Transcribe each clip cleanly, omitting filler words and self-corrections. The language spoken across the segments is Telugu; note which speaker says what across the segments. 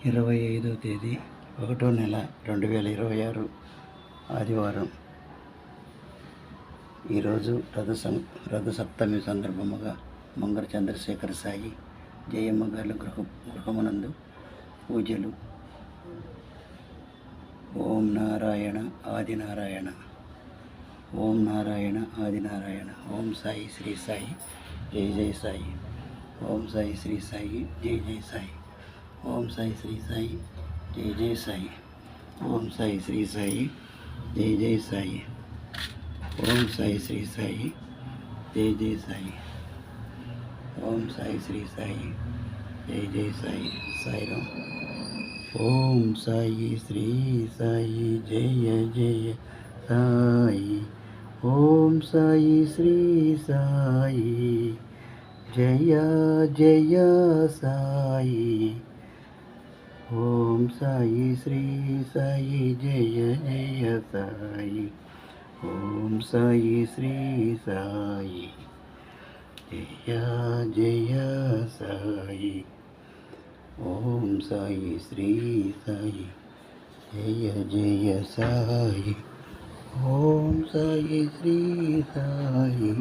Speaker 1: 25వ తేదీ 1వ నెల 2026 ఆదివారం. ఈరోజు రథసప్తమి సందర్భముగా మంగళ చంద్రశేఖర సాయి జయమ్మ గారి గృహమునందు పూజలు. ఓం నారాయణ ఆదినారాయణ, ఓం నారాయణ ఆదినారాయణ, ఓం సాయి శ్రీ సాయి జై జై సాయి, ఓం సాయి శ్రీ సాయి జై జై సాయి, ఓం సాయి శ్రీ సాయి జై జై సాయి, ఓం సాయి శ్రీ సాయి జై జై సాయి, ఓం సాయి శ్రీ సాయి జై జై సాయి, ఓం సాయి శ్రీ సాయి జై జై సాయి. సాయిరామ్. ఓం సాయి శ్రీ సాయి జయ జయ సాయి, ఓం సాయి శ్రీ సాయి జయ జయ సాయి, ఓం సాయి శ్రీ సాయి జయ జయ సాయి, ఓం సాయి శ్రీ సాయి జయ జయ సాయి, ఓం సాయి శ్రీ సాయి జయ జయ సాయి, ఓం సాయి శ్రీ సాయి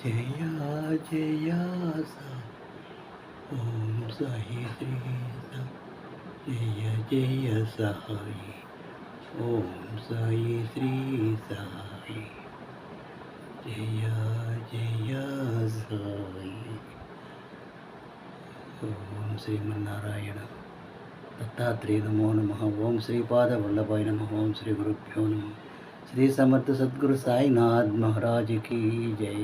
Speaker 1: జయ జయ సాయి, ఓం సాయి శ్రీ సాయి జయ జయ సాయి, ఓం సాయి శ్రీ సాయి జయ జయ సాయి. ఓం శ్రీమన్నారాయణ. దత్తాత్రేయ నమో నమః. ఓం శ్రీపాద వల్లభాయ నమః. ఓం శ్రీ గురుభ్యో నమః. శ్రీ సమర్థ సద్గురు సాయినాథ్ మహారాజ్ కీ జై.